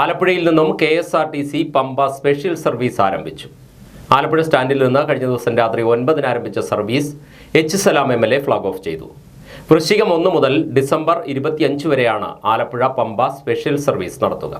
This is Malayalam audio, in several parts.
ആലപ്പുഴയിൽ നിന്നും KSRTC പമ്പ സ്പെഷ്യൽ സർവീസ് ആരംഭിച്ചു. ആലപ്പുഴ സ്റ്റാൻഡിൽ നിന്ന് കഴിഞ്ഞ ദിവസം രാത്രി 9-ന് ആരംഭിച്ച സർവീസ് എച്ച് സലാം MLA ഫ്ലാഗ് ഓഫ് ചെയ്തു. വൃശ്ചികം 1 മുതൽ ഡിസംബർ 25 വരെയാണ് ആലപ്പുഴ പമ്പ സ്പെഷ്യൽ സർവീസ് നടത്തുക.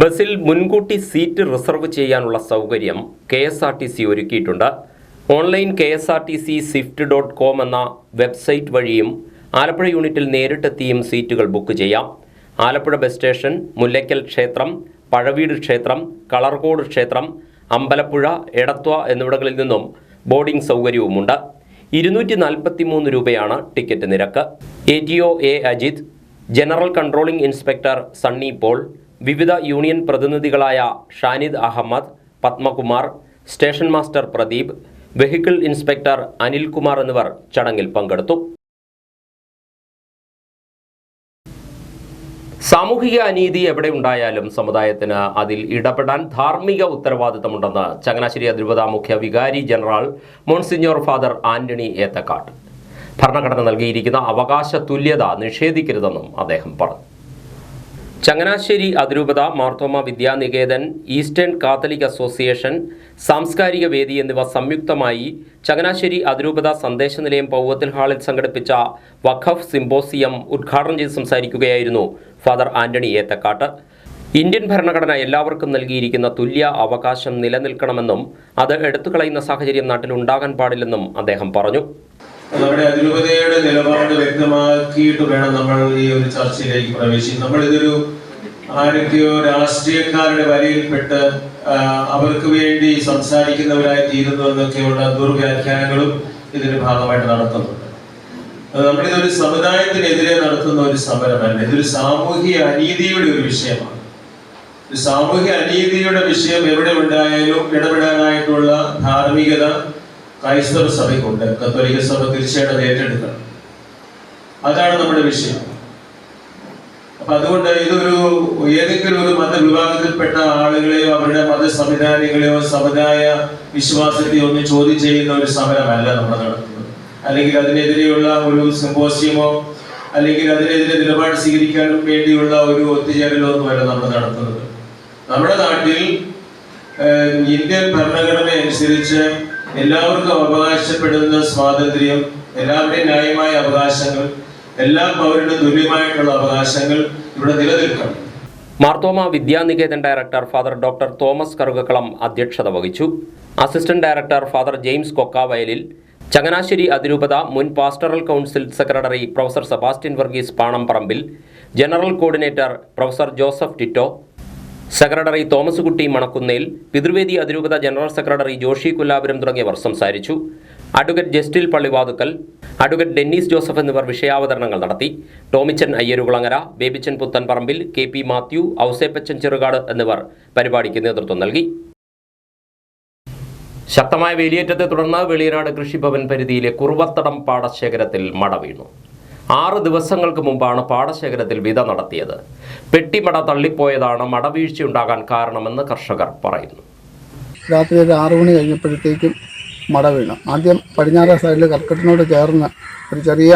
ബസ്സിൽ മുൻകൂട്ടി സീറ്റ് റിസർവ് ചെയ്യാനുള്ള സൗകര്യം KSRTC ഒരുക്കിയിട്ടുണ്ട്. ഓൺലൈൻ KSRTC-swift.com എന്ന വെബ്സൈറ്റ് വഴിയും ആലപ്പുഴ യൂണിറ്റിൽ നേരിട്ടെത്തിയും സീറ്റുകൾ ബുക്ക് ചെയ്യാം. ആലപ്പുഴ ബസ് സ്റ്റേഷൻ, മുല്ലയ്ക്കൽ ക്ഷേത്രം, പഴവീട് ക്ഷേത്രം, കളർകോട് ക്ഷേത്രം, അമ്പലപ്പുഴ, എടത്വ എന്നിവിടങ്ങളിൽ നിന്നും ബോർഡിംഗ് സൗകര്യവുമുണ്ട്. 243 രൂപയാണ് ടിക്കറ്റ് നിരക്ക്. ATO A Ajith, general controlling inspector Sunny Paul, വിവിധ യൂണിയൻ പ്രതിനിധികളായ Shanid Ahmed, Padmakumar, station master Pradeep, vehicle inspector Anilkumar എന്നിവർ ചടങ്ങിൽ പങ്കെടുത്തു. സാമൂഹിക അനീതി എവിടെയുണ്ടായാലും സമുദായത്തിന് അതിൽ ഇടപെടാൻ ധാർമ്മിക ഉത്തരവാദിത്തമുണ്ടെന്ന് ചങ്ങനാശ്ശേരി അതിരൂപത മുഖ്യ വികാരി general monsignor father Antony Ethakkattu. ഭരണഘടന നൽകിയിരിക്കുന്ന അവകാശ തുല്യത നിഷേധിക്കരുതെന്നും അദ്ദേഹം പറഞ്ഞു. ചങ്ങനാശ്ശേരി അതിരൂപത, Marthoma Vidyanikethan, eastern catholic association, സാംസ്കാരിക വേദി എന്നിവ സംയുക്തമായി ചങ്ങനാശ്ശേരി അതിരൂപത സന്ദേശ നിലയം പൗവത്തിൽ ഹാളിൽ സംഘടിപ്പിച്ച വഖഫ് സിംബോസിയം ഉദ്ഘാടനം ചെയ്ത് സംസാരിക്കുകയായിരുന്നു ഫാദർ ആന്റണി ഏത്തക്കാട്ട്. ഇന്ത്യൻ ഭരണഘടന എല്ലാവർക്കും നൽകിയിരിക്കുന്ന തുല്യ അവകാശം നിലനിൽക്കണമെന്നും അത് എടുത്തുകളയുന്ന സാഹചര്യം നാട്ടിൽ ഉണ്ടാകാൻ പാടില്ലെന്നും അദ്ദേഹം പറഞ്ഞു. നമ്മുടെ അതിരൂപതയുടെ നിലപാട് വ്യക്തമാക്കിയിട്ട് വേണം നമ്മൾ ഈ ഒരു ചർച്ചയിലേക്ക് പ്രവേശിക്കാൻ. നമ്മളിതൊരു ആരൊക്കെയോ രാഷ്ട്രീയക്കാരുടെ വലയിൽപ്പെട്ട് അവർക്ക് വേണ്ടി സംസാരിക്കുന്നവരായി തീരുന്നു എന്നൊക്കെയുള്ള ദുർവ്യാഖ്യാനങ്ങളും ഇതിന്റെ ഭാഗമായിട്ട് നടത്തുന്നുണ്ട്. നമ്മളിതൊരു സമുദായത്തിനെതിരെ നടത്തുന്ന ഒരു സമരമല്ല, ഇതൊരു സാമൂഹിക അനീതിയുടെ ഒരു വിഷയമാണ്. ഒരു സാമൂഹിക അനീതിയുടെ വിഷയം എവിടെ ഉണ്ടായാലും ഇടപെടാനായിട്ടുള്ള ധാർമ്മികത ക്രൈസ്തവ സഭയ്ക്കുണ്ട്. കത്തോലിക്ക സഭ തീർച്ചയായിട്ടും ഏറ്റെടുക്കണം. അതാണ് നമ്മുടെ വിഷയം. അപ്പൊ അതുകൊണ്ട് ഇതൊരു ഏതെങ്കിലും ഒരു മതവിഭാഗത്തിൽപ്പെട്ട ആളുകളെയോ അവരുടെ മത സംവിധാനങ്ങളെയോ സമുദായ വിശ്വാസത്തെയോ ഒന്നും ചോദ്യം ചെയ്യുന്ന ഒരു സമരമല്ല നമ്മൾ നടത്തുന്നത്. അല്ലെങ്കിൽ അതിനെതിരെയുള്ള ഒരു സിംബോസിയമോ അല്ലെങ്കിൽ അതിനെതിരെ നിലപാട് സ്വീകരിക്കാൻ വേണ്ടിയുള്ള ഒരു ഒത്തുചേരലോ ഒന്നുമല്ല നമ്മൾ നടത്തുന്നത്. നമ്മുടെ നാട്ടിൽ ഇന്ത്യൻ ഭരണഘടന അനുസരിച്ച് എല്ലാവർക്കും അവകാശപ്പെടുന്ന സ്വാതന്ത്ര്യം, എല്ലാവരുടെയും ന്യായമായ അവകാശങ്ങൾ, എല്ലാ പൗരനും തുല്യമായിട്ടുള്ള അവകാശങ്ങൾ ഇവിടെ നിലനിൽക്കണം. Marthoma Vidyaniketan director father doctor Thomas Karukakkalam അധ്യക്ഷത വഹിച്ചു. Assistant director father James Kokkavayalil, Changanassery അതിരൂപത മുൻ pastoral council secretary professor Sebastian Varghese Panamparambil, general coordinator professor Joseph Tito, secretary Thomas Kutty Manakkunnel, പിതൃവേദി അതിരൂപത ജനറൽ സെക്രട്ടറി ജോഷി കുല്ലാപുരം തുടങ്ങിയവർ സംസാരിച്ചു. അഡ്വക്കേറ്റ് ജസ്റ്റിൽ പള്ളിവാതുക്കൽ, അഡ്വക്കേറ്റ് ഡെന്നീസ് ജോസഫ് എന്നിവർ വിഷയാവതരണങ്ങൾ നടത്തി. ടോമിച്ചൻ അയ്യരുകുളങ്ങര, ബേബിച്ചൻ പുത്തൻപറമ്പിൽ, KP മാത്യു, ഔസേപ്പച്ചൻ ചെറുകാട് എന്നിവർ പരിപാടിക്ക് നേതൃത്വം നൽകി. ശക്തമായ വേലിയേറ്റത്തെ തുടർന്ന് വെളിയനാട് കൃഷിഭവൻ പരിധിയിലെ കുറുവത്തടം പാടശേഖരത്തിൽ മട വീണു. 6 ദിവസങ്ങൾക്ക് മുമ്പാണ് പാടശേഖരത്തിൽ വിത നടത്തിയത്. പെട്ടിമട തള്ളിപ്പോയതാണ് മടവീഴ്ചയുണ്ടാകാൻ കാരണമെന്ന് കർഷകർ പറയുന്നു. രാത്രി ഒരു 6 മണി കഴിഞ്ഞപ്പോഴത്തേക്കും മട വീണു. ആദ്യം പടിഞ്ഞാറേ സൈഡിൽ കർക്കട്ടിനോട് ചേർന്ന് ഒരു ചെറിയ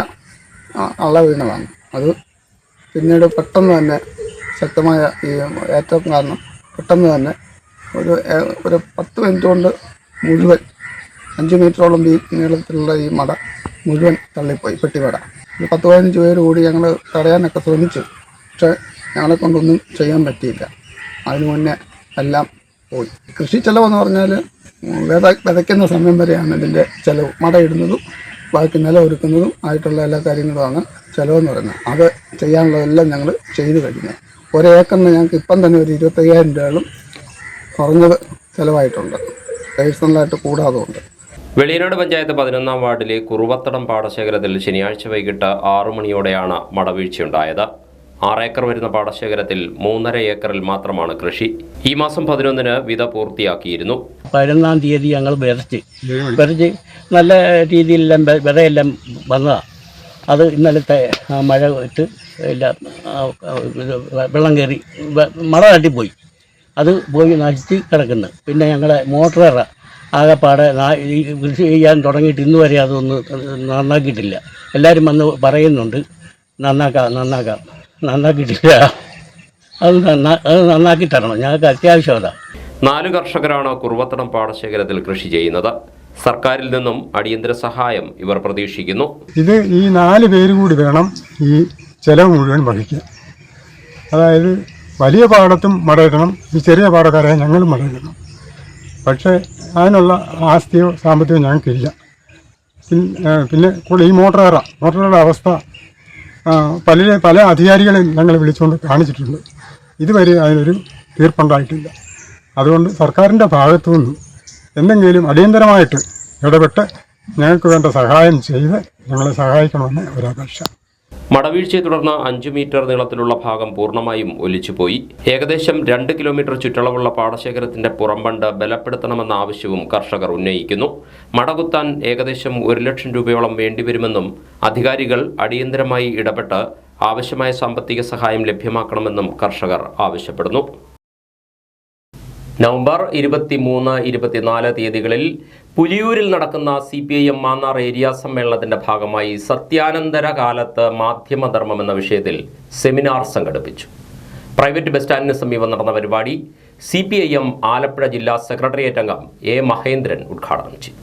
അള വീണതാണ്. അത് പിന്നീട് പെട്ടെന്ന് തന്നെ ശക്തമായ ഈ ഏറ്റവും കാരണം പെട്ടെന്ന് തന്നെ ഒരു 10 മിനിറ്റ് കൊണ്ട് മുഴുവൻ 5 മീറ്ററോളം നീളത്തിലുള്ള ഈ മട മുഴുവൻ തള്ളിപ്പോയി. പെട്ടിമട 10-15 പേര് കൂടി ഞങ്ങൾ തടയാനൊക്കെ ശ്രമിച്ചു. പക്ഷേ ഞങ്ങളെ കൊണ്ടൊന്നും ചെയ്യാൻ പറ്റിയില്ല. അതിനു മുന്നേ എല്ലാം പോയി. കൃഷി ചെലവെന്ന് പറഞ്ഞാൽ വിതയ്ക്കുന്ന സമയം വരെയാണ് ഇതിൻ്റെ ചിലവ്. മട ഇടുന്നതും ബാക്കി നിലം ഒരുക്കുന്നതും ആയിട്ടുള്ള എല്ലാ കാര്യങ്ങളുമാണ് ചിലവെന്ന് പറയുന്നത്. അത് ചെയ്യാനുള്ളതെല്ലാം ഞങ്ങൾ ചെയ്തു കഴിഞ്ഞു. ഒരേക്കറിന് ഞങ്ങൾക്ക് ഇപ്പം തന്നെ ഒരു 25,000 രൂപയോളം കുറഞ്ഞത് ചിലവായിട്ടുണ്ട്. പേഴ്സണലായിട്ട് കൂടാതെ ഉണ്ട്. വെളിയനാട് പഞ്ചായത്ത് 11-ാം വാർഡിലെ കുറുവത്തടം പാടശേഖരത്തിൽ ശനിയാഴ്ച വൈകിട്ട് 6 മണിയോടെയാണ് മടവീഴ്ചയുണ്ടായത്. 6 ഏക്കർ വരുന്ന പാടശേഖരത്തിൽ 3.5 ഏക്കറിൽ മാത്രമാണ് കൃഷി. ഈ മാസം 11-ന് വിത പൂർത്തിയാക്കിയിരുന്നു. 11-ാം തീയതി ഞങ്ങൾ വിതച്ച് നല്ല രീതിയിലെല്ലാം വിതയെല്ലാം വന്നതാണ്. അത് ഇന്നലത്തെ മഴ ഇട്ട് എല്ലാം വെള്ളം കയറി മഴ തട്ടിപ്പോയി. അത് പോയി നശിച്ച് കിടക്കുന്നു. പിന്നെ ഞങ്ങളുടെ മോട്ടോർ ആകെപ്പാടെ കൃഷി ചെയ്യാൻ തുടങ്ങിയിട്ട് ഇന്ന് വരെ അതൊന്നും നന്നാക്കിയിട്ടില്ല. എല്ലാവരും വന്ന് പറയുന്നുണ്ട് നന്നാക്കിയിട്ടില്ല. അത് നന്നാക്കി തരണം, ഞങ്ങൾക്ക് അത്യാവശ്യം അതാണ്. 4 കർഷകരാണ് കുറുവത്തടം പാടശേഖരത്തിൽ കൃഷി ചെയ്യുന്നത്. സർക്കാരിൽ നിന്നും അടിയന്തര സഹായം ഇവർ പ്രതീക്ഷിക്കുന്നു. ഇത് ഈ 4 പേര് കൂടി വേണം ഈ ചെലവ് മുഴുവൻ വഹിക്കാൻ. അതായത് വലിയ പാടത്തും മടയിടണം, ഈ ചെറിയ പാടക്കാരായ ഞങ്ങളും മടയിടണം. പക്ഷേ അതിനുള്ള ആസ്തിയോ സാമ്പത്തികമോ ഞങ്ങൾക്കില്ല. പിന്നെ ഈ മോട്ടോറുടെ അവസ്ഥ പല അധികാരികളെയും ഞങ്ങൾ വിളിച്ചുകൊണ്ട് കാണിച്ചിട്ടുണ്ട്. ഇതുവരെ അതിനൊരു തീർപ്പുണ്ടായിട്ടില്ല. അതുകൊണ്ട് സർക്കാരിൻ്റെ ഭാഗത്തു നിന്നും എന്തെങ്കിലും അടിയന്തരമായിട്ട് ഇടപെട്ട് ഞങ്ങൾക്ക് വേണ്ട സഹായം ചെയ്ത് ഞങ്ങളെ സഹായിക്കണമെന്ന് ഒരപേക്ഷ. മടവീഴ്ചയെ തുടർന്ന് 5 മീറ്റർ നീളത്തിലുള്ള ഭാഗം പൂർണ്ണമായും ഒലിച്ചുപോയി. ഏകദേശം 2 കിലോമീറ്റർ ചുറ്റളവുള്ള പാടശേഖരത്തിന്റെ പുറംബണ്ട് ബലപ്പെടുത്തണമെന്ന ആവശ്യവും കർഷകർ ഉന്നയിക്കുന്നു. മടകുത്താൻ ഏകദേശം 1 ലക്ഷം രൂപയോളം വേണ്ടിവരുമെന്നും അധികാരികൾ അടിയന്തരമായി ഇടപെട്ട് ആവശ്യമായ സാമ്പത്തിക സഹായം ലഭ്യമാക്കണമെന്നും കർഷകർ ആവശ്യപ്പെടുന്നു. നവംബർ 23, 24 തീയതികളിൽ പുലിയൂരിൽ നടക്കുന്ന CPIM മാന്നാർ ഏരിയ സമ്മേളനത്തിന്റെ ഭാഗമായി സത്യാനന്തര കാലത്ത് മാധ്യമധർമ്മം എന്ന വിഷയത്തിൽ സെമിനാർ സംഘടിപ്പിച്ചു. പ്രൈവറ്റ് ബസ് സ്റ്റാൻഡിന് സമീപം നടന്ന പരിപാടി CPIM ആലപ്പുഴ ജില്ലാ സെക്രട്ടേറിയറ്റ് അംഗം A. മഹേന്ദ്രൻ ഉദ്ഘാടനം ചെയ്തു.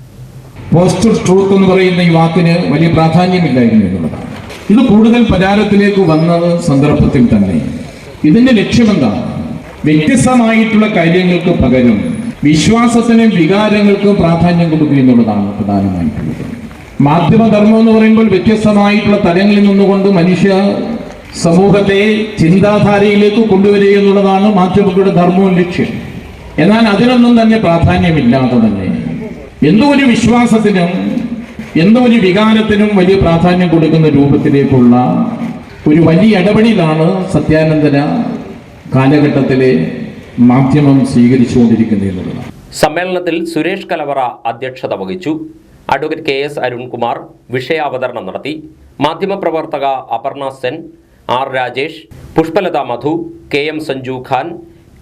പോസ്റ്റ് ട്രൂത്ത് എന്ന് പറയുന്ന ഈ വാക്കിന് വലിയ പ്രാധാന്യമില്ലായിരുന്നു എന്നുള്ളതാണ്. ഇത് കൂടുതൽ പ്രചാരത്തിലേക്ക് വന്നത് സന്ദർഭത്തിൽ തന്നെ ഇതിന്റെ ലക്ഷ്യമെന്താണ്? വ്യത്യസ്തമായിട്ടുള്ള കാര്യങ്ങൾക്ക് പകരം വിശ്വാസത്തിനും വികാരങ്ങൾക്കും പ്രാധാന്യം കൊടുക്കുക എന്നുള്ളതാണ് പ്രധാനമായിട്ടുള്ളത്. മാധ്യമധർമ്മം എന്ന് പറയുമ്പോൾ വ്യത്യസ്തമായിട്ടുള്ള തലങ്ങളിൽ നിന്നുകൊണ്ട് മനുഷ്യ സമൂഹത്തെ ചിന്താധാരയിലേക്ക് കൊണ്ടുവരിക എന്നുള്ളതാണ് മാധ്യമങ്ങളുടെ ധർമ്മവും ലക്ഷ്യം. എന്നാൽ അതിനൊന്നും തന്നെ പ്രാധാന്യമില്ലാതെ തന്നെ എന്തോ ഒരു വിശ്വാസത്തിനും എന്തോ ഒരു വികാരത്തിനും വലിയ പ്രാധാന്യം കൊടുക്കുന്ന രൂപത്തിലേക്കുള്ള ഒരു വലിയ ഇടപെടലാണ് സത്യാനന്തര കാലഘട്ടത്തിലെ മാധ്യമം സ്വീകരിച്ചുകൊണ്ടിരിക്കുന്നത് എന്നുള്ളതാണ്. സമ്മേളനത്തിൽ സുരേഷ് കലവറ അധ്യക്ഷത വഹിച്ചു. അഡ്വക്കേറ്റ് KS അരുൺകുമാർ വിഷയാവതരണം നടത്തി. മാധ്യമപ്രവർത്തക അപർണ സെൻ, R. രാജേഷ്, പുഷ്പലത മധു, KM Sanju Khan,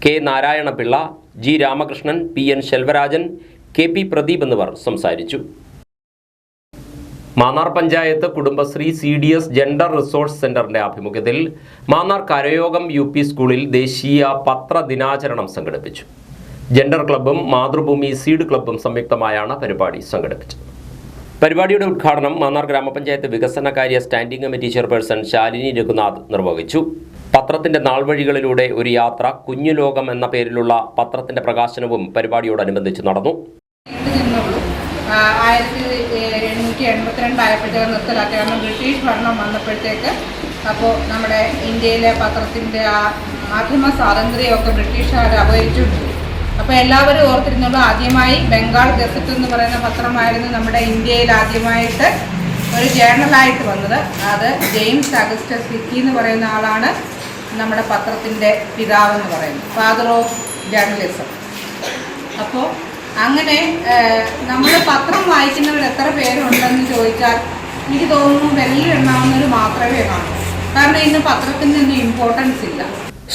K. Narayana Pillai, G. Ramakrishnan, PN Selvarajan, KP Pradeep എന്നിവർ സംസാരിച്ചു. Mannar panchayat Kudumbashree CDS gender resource സെന്ററിന്റെ ആഭിമുഖ്യത്തിൽ മാന്നാർ കരയോഗം UP സ്കൂളിൽ ദേശീയ പത്ര ദിനാചരണം സംഘടിപ്പിച്ചു. ജെൻഡർ ക്ലബ്ബും മാതൃഭൂമി സീഡ് ക്ലബ്ബും സംയുക്തമായാണ് പരിപാടി സംഘടിപ്പിച്ചത്. പരിപാടിയുടെ ഉദ്ഘാടനം മാന്നാർ ഗ്രാമപഞ്ചായത്ത് വികസനകാര്യ standing committee chairperson Shalini Raghunath നിർവഹിച്ചു. പത്രത്തിന്റെ നാൾവഴികളിലൂടെ ഒരു യാത്ര കുഞ്ഞു ലോകം എന്ന പേരിലുള്ള പത്രത്തിന്റെ പ്രകാശനവും പരിപാടിയോടനുബന്ധിച്ച് നടന്നു. 1882 ആയപ്പോഴത്തേക്ക് നിർത്തലാക്കി. കാരണം ബ്രിട്ടീഷ് ഭരണം വന്നപ്പോഴത്തേക്ക് അപ്പോൾ നമ്മുടെ ഇന്ത്യയിലെ പത്രത്തിൻ്റെ ആ മാധ്യമ സ്വാതന്ത്ര്യമൊക്കെ ബ്രിട്ടീഷുകാർ അപഹരിച്ചുകൊണ്ടിരുന്നു. അപ്പോൾ എല്ലാവരും ഓർത്തിരുന്നുള്ളൂ, ആദ്യമായി ബംഗാൾ ഗസറ്റ് എന്ന് പറയുന്ന പത്രമായിരുന്നു നമ്മുടെ ഇന്ത്യയിൽ ആദ്യമായിട്ട് ഒരു ജേർണലായിട്ട് വന്നത്. അത് ജെയിംസ് അഗസ്റ്റസ് ഹിക്കി എന്ന് പറയുന്ന ആളാണ് നമ്മുടെ പത്രത്തിൻ്റെ പിതാവെന്ന് പറയുന്നത്, ഫാദർ ഓഫ് ജേർണലിസം. അപ്പോൾ അങ്ങനെ നമ്മൾ പത്രം വായിക്കുന്നവർ എത്ര പേരുണ്ടെന്ന് ചോദിച്ചാൽ എനിക്ക് തോന്നുന്നു വലിയ എണ്ണാവുന്നവർ മാത്രമേ കാണൂ. കാരണം ഇന്ന് പത്രത്തിനൊന്നും ഇമ്പോർട്ടൻസ് ഇല്ല.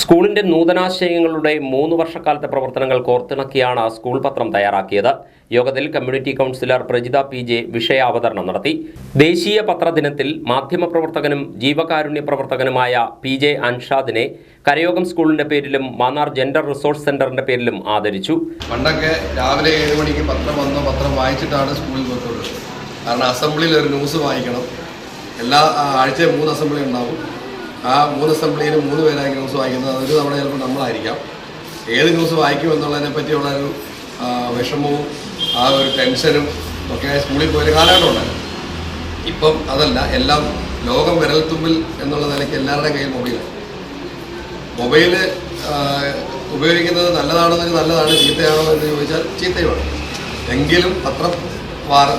സ്കൂളിന്റെ നൂതനാശയങ്ങളുടെ 3 വർഷക്കാലത്തെ പ്രവർത്തനങ്ങൾ കോർത്തിണക്കിയാണ് സ്കൂൾ പത്രം തയ്യാറാക്കിയത്. യോഗത്തിൽ കമ്മ്യൂണിറ്റി കൗൺസിലർ പ്രജിത PJ വിഷയാവതരണം നടത്തി. ദേശീയ പത്രദിനത്തിൽ മാധ്യമപ്രവർത്തകനും ജീവകാരുണ്യ പ്രവർത്തകനുമായ PJ അൻഷാദിനെ കരയോഗം സ്കൂളിന്റെ പേരിലും മാന്നാർ ജെൻഡർ റിസോഴ്സ് സെന്ററിന്റെ പേരിലും ആദരിച്ചു. പണ്ടൊക്കെ രാവിലെ 7 മണിക്ക് പത്രം വന്നോ പത്രം വായിച്ചിട്ടാണ് സ്കൂളിൽ പോയിട്ടുള്ളത്. കാരണം അസംബ്ലിയിൽ ഒരു ന്യൂസ് വായിക്കണം. എല്ലാ ആഴ്ചയും 3 അസംബ്ലി ഉണ്ടാവും. ആ 3 അസംബ്ലിയിലും 3 പേരായിരിക്കും ന്യൂസ് വായിക്കുന്നത്. അതൊരു തവണ ചിലപ്പോൾ നമ്മളായിരിക്കാം. ഏത് ന്യൂസ് വായിക്കും എന്നുള്ളതിനെ പറ്റിയുള്ള ഒരു വിഷമവും ആ ഒരു ടെൻഷനും ഒക്കെ സ്കൂളിൽ പോയൊരു കാലഘട്ടമുണ്ടായിരുന്നു. ഇപ്പം അതല്ല, എല്ലാം ലോകം വിരൽത്തുമ്പിൽ എന്നുള്ള നിലയ്ക്ക് എല്ലാവരുടെയും കയ്യിൽ മൊബൈലാണ്. മൊബൈല് ഉപയോഗിക്കുന്നത് നല്ലതാണെന്ന് നല്ലതാണ്, ചീത്തയാണോ എന്ന് ചോദിച്ചാൽ ചീത്തയുമാണ്. എങ്കിലും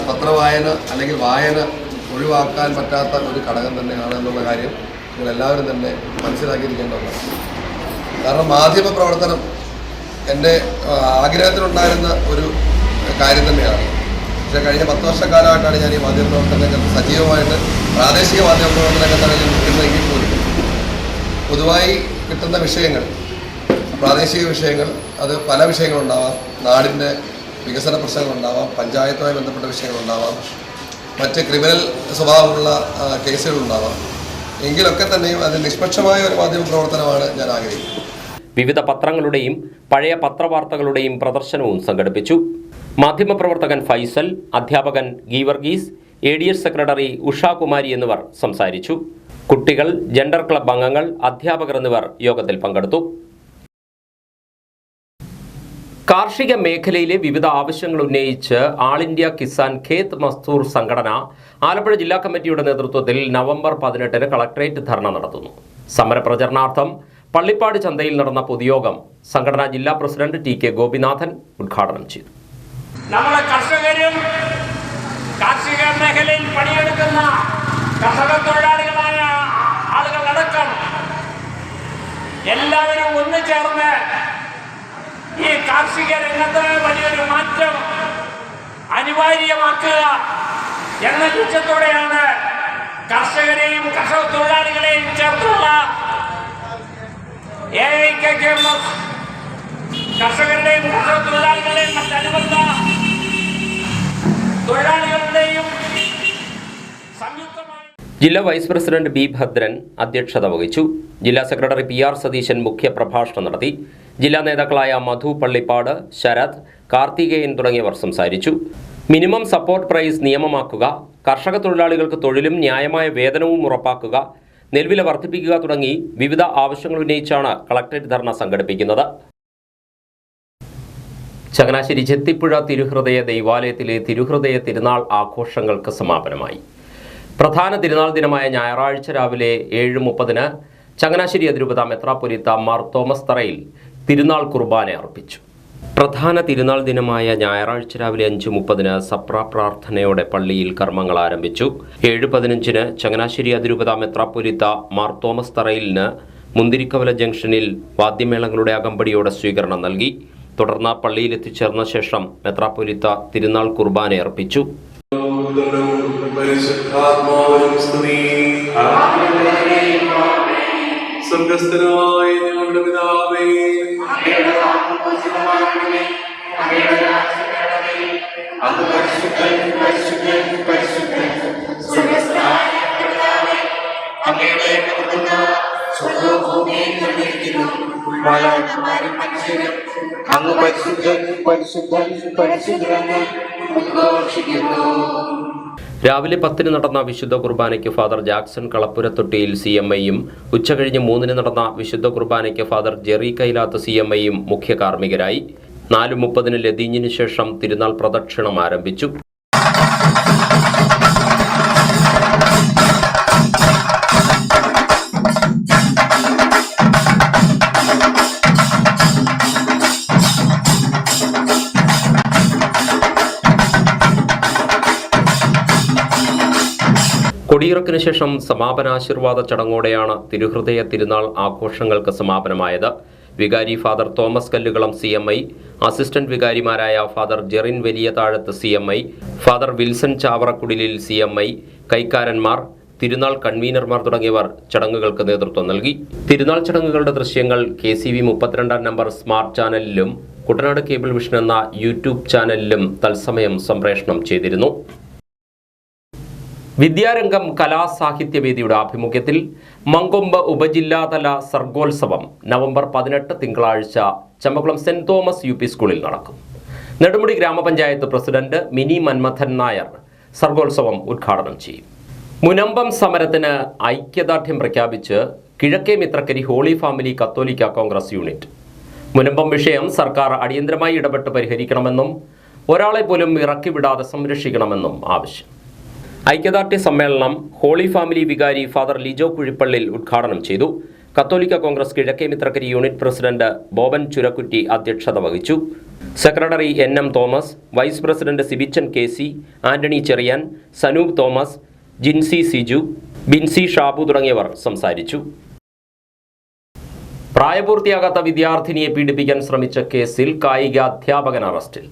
പത്രവായന അല്ലെങ്കിൽ വായന ഒഴിവാക്കാൻ പറ്റാത്ത ഒരു ഘടകം തന്നെയാണ് എന്നുള്ള കാര്യം നിങ്ങളെല്ലാവരും തന്നെ മനസ്സിലാക്കിയിരിക്കേണ്ട ഒന്നാണ്. കാരണം മാധ്യമ പ്രവർത്തനം എൻ്റെ ആഗ്രഹത്തിലുണ്ടായിരുന്ന ഒരു കാര്യം തന്നെയാണ്. പക്ഷേ കഴിഞ്ഞ 10 വർഷക്കാലമായിട്ടാണ് ഞാൻ ഈ മാധ്യമപ്രവർത്തന രംഗത്ത് സജീവമായിട്ട് പ്രാദേശിക മാധ്യമപ്രവർത്തന രംഗത്താണ് ഞാൻ നിൽക്കുന്നതെങ്കിൽ പോലും പൊതുവായി കിട്ടുന്ന വിഷയങ്ങൾ, പ്രാദേശിക വിഷയങ്ങൾ, അത് പല വിഷയങ്ങളുണ്ടാവാം. നാടിൻ്റെ വികസന പ്രശ്നങ്ങളുണ്ടാവാം, പഞ്ചായത്തുമായി ബന്ധപ്പെട്ട വിഷയങ്ങളുണ്ടാവാം, മറ്റ് ക്രിമിനൽ സ്വഭാവമുള്ള കേസുകളുണ്ടാവാം. എങ്കിലൊക്കെ തന്നെയും അത് നിഷ്പക്ഷമായ ഒരു മാധ്യമ പ്രവർത്തനമാണ് ഞാൻ ആഗ്രഹിക്കുന്നത്. വിവിധ പത്രങ്ങളുടെയും പഴയ പത്രവാർത്തകളുടെയും പ്രദർശനവും സംഘടിപ്പിച്ചു. മാധ്യമപ്രവർത്തകൻ ഫൈസൽ, അധ്യാപകൻ ഗീവർഗീസ്, ADS സെക്രട്ടറി ഉഷാകുമാരി എന്നിവർ സംസാരിച്ചു. കുട്ടികൾ, ജെൻഡർ ക്ലബ് അംഗങ്ങൾ, അധ്യാപകർ എന്നിവർ യോഗത്തിൽ പങ്കെടുത്തു. കാർഷിക മേഖലയിലെ വിവിധ ആവശ്യങ്ങൾ ഉന്നയിച്ച് ആൾ ഇന്ത്യ കിസാൻ ഖേത് മസ്ദൂർ സംഘടന ആലപ്പുഴ ജില്ലാ കമ്മിറ്റിയുടെ നേതൃത്വത്തിൽ നവംബർ 18-ന് കളക്ടറേറ്റ് ധർണ നടത്തുന്നു. സമരപ്രചരണാർത്ഥം പള്ളിപ്പാട് ചന്തയിൽ നടന്ന പൊതുയോഗം സംഘടനാ ജില്ലാ പ്രസിഡന്റ് TK ഗോപിനാഥൻ ഉദ്ഘാടനം ചെയ്തു. നമ്മുടെ കർഷകരും കാർഷിക മേഖലയിൽ പണിയെടുക്കുന്ന കർഷക തൊഴിലാളികളായ ആളുകളടക്കം എല്ലാവരും ഒന്നുചേർന്ന് ഈ കാർഷിക രംഗത്ത് വലിയൊരു മാറ്റം അനിവാര്യമാക്കുക എന്ന ലക്ഷ്യത്തോടെയാണ് കർഷകരെയും കർഷക തൊഴിലാളികളെയും ചേർത്തുള്ള AIKKMS കർഷകരുടെയും കർഷക തൊഴിലാളികളുടെയും മറ്റനുബന്ധ തൊഴിലാളികളുടെയും സംയുക്തമായി ജില്ലാ വൈസ് പ്രസിഡന്റ് B ഭദ്രൻ അധ്യക്ഷത വഹിച്ചു. ജില്ലാ സെക്രട്ടറി PR സതീശൻ മുഖ്യപ്രഭാഷണം നടത്തി. ജില്ലാ നേതാക്കളായ മധു പള്ളിപ്പാട്, ശരത്, കാർത്തികേയൻ തുടങ്ങിയവർ സംസാരിച്ചു. മിനിമം സപ്പോർട്ട് പ്രൈസ് നിയമമാക്കുക, കർഷക തൊഴിലാളികൾക്ക് തൊഴിലും ന്യായമായ വേതനവും ഉറപ്പാക്കുക, നെൽവില വർദ്ധിപ്പിക്കുക തുടങ്ങി വിവിധ ആവശ്യങ്ങൾ ഉന്നയിച്ചാണ് കളക്ടറേറ്റ് ധർണ സംഘടിപ്പിക്കുന്നത്. ചങ്ങനാശ്ശേരി ചെത്തിപ്പുഴ തിരുഹൃദയ ദൈവാലയത്തിലെ തിരുഹൃദയ തിരുനാൾ ആഘോഷങ്ങൾക്ക് സമാപനമായി. പ്രധാന തിരുനാൾ ദിനമായ ഞായറാഴ്ച രാവിലെ 7:30-ന് ചങ്ങനാശ്ശേരി അതിരൂപത മെത്രാപ്പൊലീത്ത മാർ തോമസ് തറയിൽ തിരുനാൾ കുർബാന അർപ്പിച്ചു. പ്രധാന തിരുനാൾ ദിനമായ ഞായറാഴ്ച രാവിലെ 5:30-ന് സപ്ര പ്രാർത്ഥനയോടെ പള്ളിയിൽ കർമ്മങ്ങൾ ആരംഭിച്ചു. 7:15-ന് ചങ്ങനാശ്ശേരി അതിരൂപത മെത്രാപ്പൊലീത്ത മാർ തോമസ് തറയിലിന് മുന്തിരിക്കവല ജംഗ്ഷനിൽ വാദ്യമേളങ്ങളുടെ അകമ്പടിയോടെ സ്വീകരണം നൽകി. തുടർന്ന് പള്ളിയിൽ എത്തിച്ചേർന്ന ശേഷം മെത്രാപ്പൊലീത്ത തിരുനാൾ കുർബാന അർപ്പിച്ചു. സ്വർഗ്ഗസ്ഥനായ ഞങ്ങളുടെ പിതാവേ, അങ്ങ് പരിശുദ്ധൻ പരിശുദ്ധൻ പരിശുദ്ധൻ ഘോഷിക്കുന്നു. രാവിലെ 10-ന് നടന്ന വിശുദ്ധ കുർബാനയ്ക്ക് ഫാദർ ജാക്സൺ കളപ്പുരത്തൊട്ടിയിൽ CMIയും ഉച്ചകഴിഞ്ഞ് 3-ന് നടന്ന വിശുദ്ധ കുർബാനയ്ക്ക് ഫാദർ ജെറി കൈലാത്ത് CMIയും മുഖ്യ കാർമ്മികരായി. 4:30-ന് ലതീഞ്ഞിന് ശേഷം തിരുനാൾ പ്രദക്ഷിണം ആരംഭിച്ചു. കൊടിയിറക്കിന് ശേഷം സമാപനാശീർവാദ ചടങ്ങോടെയാണ് തിരുഹൃദയ തിരുനാൾ ആഘോഷങ്ങൾക്ക് സമാപനമായത്. വികാരി father Thomas Kallukalam CMI, assistant വികാരിമാരായ father Jerin Valiya Thazhath CMI, father Wilson Chavarakudilil CMI, കൈക്കാരന്മാർ, തിരുനാൾ കൺവീനർമാർ തുടങ്ങിയവർ ചടങ്ങുകൾക്ക് നേതൃത്വം നൽകി. തിരുനാൾ ചടങ്ങുകളുടെ ദൃശ്യങ്ങൾ KCV 32 നമ്പർ സ്മാർട്ട് ചാനലിലും കുട്ടനാട് കേബിൾ വിഷൻ എന്ന YouTube ചാനലിലും തത്സമയം സംപ്രേഷണം ചെയ്തിരുന്നു. വിദ്യാരംഗം കലാസാഹിത്യവേദിയുടെ ആഭിമുഖ്യത്തിൽ മങ്കൊമ്പ് ഉപജില്ലാതല സർഗോത്സവം നവംബർ 18 തിങ്കളാഴ്ച ചമ്പക്കുളം സെന്റ് തോമസ് UP സ്കൂളിൽ നടക്കും. നെടുമുടി ഗ്രാമപഞ്ചായത്ത് പ്രസിഡന്റ് മിനി മന്മഥൻ നായർ സർഗോത്സവം ഉദ്ഘാടനം ചെയ്യും. മുനമ്പം സമരത്തിന് ഐക്യദാർഢ്യം പ്രഖ്യാപിച്ച് കിഴക്കേ മിത്രക്കരി ഹോളി ഫാമിലി കത്തോലിക്ക കോൺഗ്രസ് യൂണിറ്റ്. മുനമ്പം വിഷയം സർക്കാർ അടിയന്തരമായി ഇടപെട്ട് പരിഹരിക്കണമെന്നും ഒരാളെ പോലും ഇറക്കിവിടാതെ സംരക്ഷിക്കണമെന്നും ആവശ്യം. ഐക്യദാർഢ്യ സമ്മേളനം ഹോളി ഫാമിലി വികാരി ഫാദർ ലിജോ കുഴിപ്പള്ളിൽ ഉദ്ഘാടനം ചെയ്തു. കത്തോലിക്ക congress Kizhakke Mithrakkari unit president Boban Churakkutty അധ്യക്ഷത വഹിച്ചു. Secretary NM Thomas, vice president Sibichan KC, Antony Cherian, Sanoop Thomas, Jincy Siju, Bincy Shabu തുടങ്ങിയവർ സംസാരിച്ചു. പ്രായപൂർത്തിയാകാത്ത വിദ്യാർത്ഥിനിയെ പീഡിപ്പിക്കാൻ ശ്രമിച്ച കേസിൽ കായിക അധ്യാപകൻ അറസ്റ്റിൽ.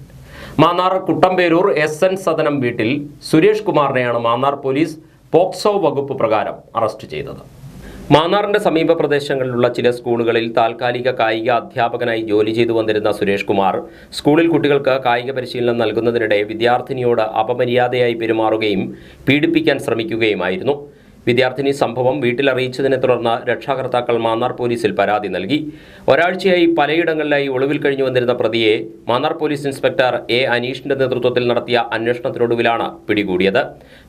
മാന്നാർ കുട്ടമ്പേരൂർ SN സദനം വീട്ടിൽ സുരേഷ് കുമാറിനെയാണ് മാന്നാർ പോലീസ് പോക്സോ വകുപ്പ് പ്രകാരം അറസ്റ്റ് ചെയ്തത്. മാന്നാറിന്റെ സമീപ പ്രദേശങ്ങളിലുള്ള ചില സ്കൂളുകളിൽ താൽക്കാലിക കായിക അധ്യാപകനായി ജോലി ചെയ്തു വന്നിരുന്ന സുരേഷ് കുമാർ സ്കൂളിൽ കുട്ടികൾക്ക് കായിക പരിശീലനം നൽകുന്നതിനിടെ വിദ്യാർത്ഥിനിയോട് അപമര്യാദയായി പെരുമാറുകയും പീഡിപ്പിക്കാൻ ശ്രമിക്കുകയുമായിരുന്നു. വിദ്യാർത്ഥിനി സംഭവം വീട്ടിലറിയിച്ചതിനെ തുടർന്ന് രക്ഷാകർത്താക്കൾ മാന്നാർ പോലീസിൽ പരാതി നൽകി. ഒരാഴ്ചയായി പലയിടങ്ങളിലായി ഒളിവിൽ കഴിഞ്ഞു വന്നിരുന്ന പ്രതിയെ മാന്നാർ പോലീസ് ഇൻസ്പെക്ടർ A. അനീഷിന്റെ നേതൃത്വത്തിൽ നടത്തിയ അന്വേഷണത്തിനൊടുവിലാണ് പിടികൂടിയത്.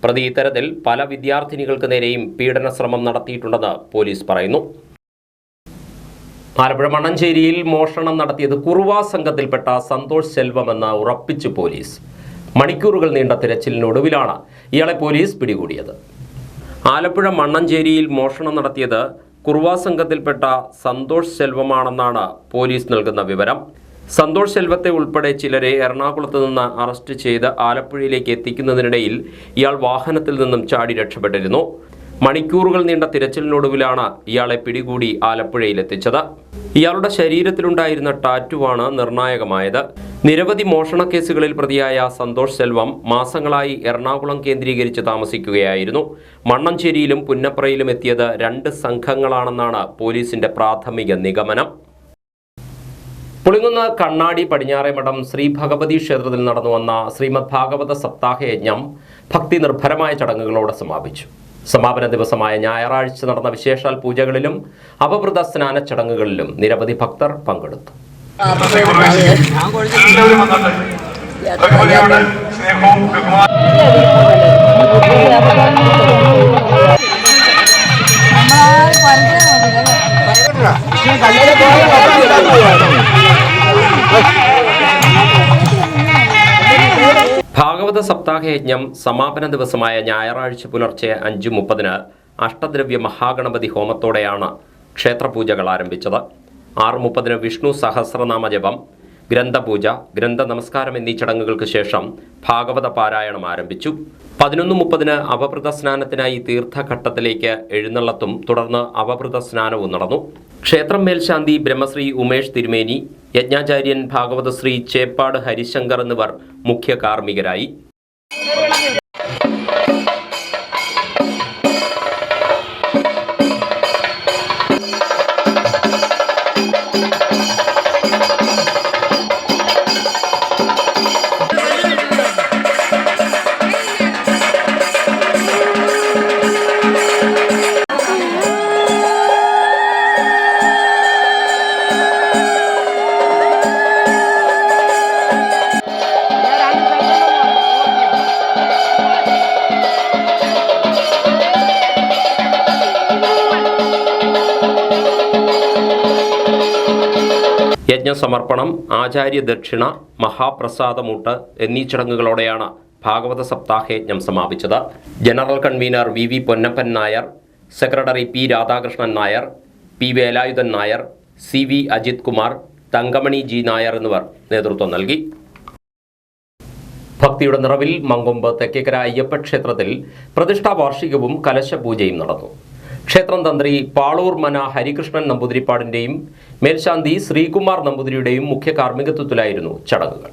പ്രതി ഇത്തരത്തിൽ പല വിദ്യാർത്ഥിനികൾക്ക് നേരെയും പീഡന ശ്രമം നടത്തിയിട്ടുണ്ടെന്ന് പോലീസ് പറയുന്നു. ആലപ്പുഴ മണ്ണഞ്ചേരിയിൽ മോഷണം നടത്തിയത് കുറുവാ സംഘത്തിൽപ്പെട്ട സന്തോഷ് സെൽവമെന്ന് ഉറപ്പിച്ചു പോലീസ്. മണിക്കൂറുകൾ നീണ്ട തിരച്ചിലിനൊടുവിലാണ് ഇയാളെ പോലീസ് പിടികൂടിയത്. ആലപ്പുഴ മണ്ണഞ്ചേരിയിൽ മോഷണം നടത്തിയത് കുറുവാ സംഘത്തിൽപ്പെട്ട സന്തോഷ് സെൽവമാണെന്നാണ് പോലീസ് നൽകുന്ന വിവരം. സന്തോഷ് സെൽവത്തെ ഉൾപ്പെടെ ചിലരെ എറണാകുളത്ത് നിന്ന് അറസ്റ്റ് ചെയ്ത് ആലപ്പുഴയിലേക്ക് എത്തിക്കുന്നതിനിടയിൽ ഇയാൾ വാഹനത്തിൽ നിന്നും ചാടി രക്ഷപ്പെട്ടിരുന്നു. മണിക്കൂറുകൾ നീണ്ട തിരച്ചിലിനൊടുവിലാണ് ഇയാളെ പിടികൂടി ആലപ്പുഴയിലെത്തിച്ചത്. ഇയാളുടെ ശരീരത്തിലുണ്ടായിരുന്ന ടാറ്റുവാണ് നിർണായകമായത്. നിരവധി മോഷണ കേസുകളിൽ പ്രതിയായ സന്തോഷ് സെൽവം മാസങ്ങളായി എറണാകുളം കേന്ദ്രീകരിച്ച് താമസിക്കുകയായിരുന്നു. മണ്ണഞ്ചേരിയിലും പുന്നപ്രയിലും എത്തിയത് 2 സംഘങ്ങളാണെന്നാണ് പോലീസിന്റെ പ്രാഥമിക നിഗമനം. പുളിങ്ങുന്ന കണ്ണാടി പടിഞ്ഞാറേമഠം ശ്രീ ഭഗവതി ക്ഷേത്രത്തിൽ നടന്നുവന്ന ശ്രീമദ് ഭാഗവത സപ്താഹയജ്ഞം ഭക്തി നിർഭരമായ ചടങ്ങുകളോടെ സമാപിച്ചു. സമാപന ദിവസമായ ഞായറാഴ്ച നടന്ന വിശേഷാൽ പൂജകളിലും അപവൃത സ്നാന ചടങ്ങുകളിലും നിരവധി ഭക്തർ പങ്കെടുത്തു. ഭാഗവത സപ്താഹയജ്ഞം സമാപന ദിവസമായ ഞായറാഴ്ച പുലർച്ചെ 5:30 അഷ്ടദ്രവ്യ മഹാഗണപതി ഹോമത്തോടെയാണ് ക്ഷേത്രപൂജകൾ ആരംഭിച്ചത്. 6:30 വിഷ്ണു സഹസ്രനാമ ജപം, ഗ്രന്ഥപൂജ, ഗ്രന്ഥ നമസ്കാരം എന്നീ ചടങ്ങുകൾക്ക് ശേഷം ഭാഗവത പാരായണം ആരംഭിച്ചു. 11:30 അപവൃത സ്നാനത്തിനായി തീർത്ഥഘട്ടത്തിലേക്ക് എഴുന്നള്ളത്തും തുടർന്ന് അപവൃത സ്നാനവും നടന്നു. ക്ഷേത്രം മേൽശാന്തി ബ്രഹ്മശ്രീ ഉമേഷ് തിരുമേനി, യജ്ഞാചാര്യൻ ഭാഗവതശ്രീ ചേപ്പാട് ഹരിശങ്കർ എന്നിവർ മുഖ്യ കാർമ്മികരായി. യജ്ഞസമർപ്പണം, ആചാര്യ ദക്ഷിണ, മഹാപ്രസാദമൂട്ട് എന്നീ ചടങ്ങുകളോടെയാണ് ഭാഗവത സപ്താഹയജ്ഞം സമാപിച്ചത്. General convener VV Ponnappan Nair, secretary P Radhakrishnan Nair, P Velayudhan Nair, CV Ajith Kumar, Thankamani G Nair എന്നിവർ നേതൃത്വം നൽകി. ഭക്തിയുടെ നിറവിൽ മങ്കൊമ്പ് തെക്കേക്കര അയ്യപ്പ ക്ഷേത്രത്തിൽ പ്രതിഷ്ഠാ വാർഷികവും കലശപൂജയും നടന്നു. ക്ഷേത്രം തന്ത്രി പാളൂർ മന ഹരികൃഷ്ണൻ നമ്പൂതിരിപ്പാടിന്റെയും മേൽശാന്തി ശ്രീകുമാർ നമ്പൂതിരിയുടെയും മുഖ്യ കാർമ്മികത്വത്തിലായിരുന്നു ചടങ്ങുകൾ.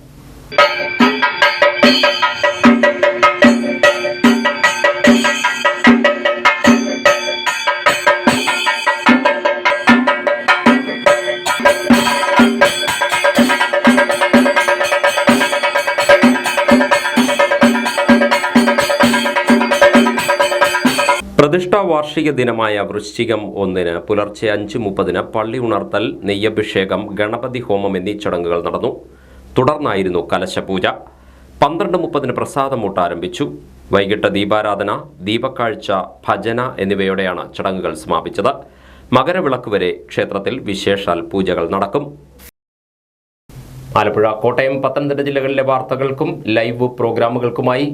പ്രതിഷ്ഠാ വാർഷിക ദിനമായ വൃശ്ചികം 1 പുലർച്ചെ 5:30 പള്ളി ഉണർത്തൽ, നെയ്യഭിഷേകം, ഗണപതി ഹോമം എന്നീ ചടങ്ങുകൾ നടന്നു. തുടർന്നായിരുന്നു കലശപൂജ. 12:30 പ്രസാദമൂട്ട് ആരംഭിച്ചു. വൈകിട്ട് ദീപാരാധന, ദീപക്കാഴ്ച, ഭജന എന്നിവയോടെയാണ് ചടങ്ങുകൾ സമാപിച്ചത്. മകരവിളക്ക് വരെ ക്ഷേത്രത്തിൽ വിശേഷാൽ പൂജകൾ നടക്കും. ആലപ്പുഴ, കോട്ടയം, പത്തനംതിട്ട ജില്ലകളിലെ വാർത്തകൾക്കും ലൈവ് പ്രോഗ്രാമുകൾക്കുമായി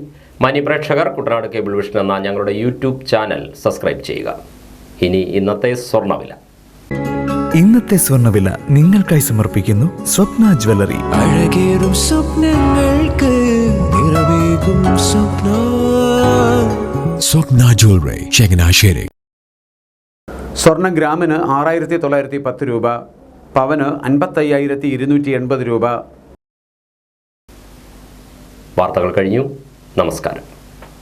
മാന്യപ്രേക്ഷകർ കുട്ടനാട് കേബിൾ വിഷൻ എന്ന ഞങ്ങളുടെ യൂട്യൂബ് ചാനൽ സബ്സ്ക്രൈബ് ചെയ്യുക. ഇനി ഇന്നത്തെ സ്വർണ്ണവില. ഇന്നത്തെ സ്വർണ്ണവില നിങ്ങൾക്കായി സമർപ്പിക്കുന്നു സ്വപ്ന ജ്വല്ലറി. അഴകേറും സ്വപ്നങ്ങൾക്ക് നിറവേകും സ്വപ്ന സ്വപ്ന ജ്വല്ലറി ചങ്ങനാശ്ശേരി. സ്വർണം ഗ്രാമിന് 6910 രൂപ, പവന് 55,280 രൂപ. വാർത്തകൾ കഴിഞ്ഞു. നമസ്കാരം.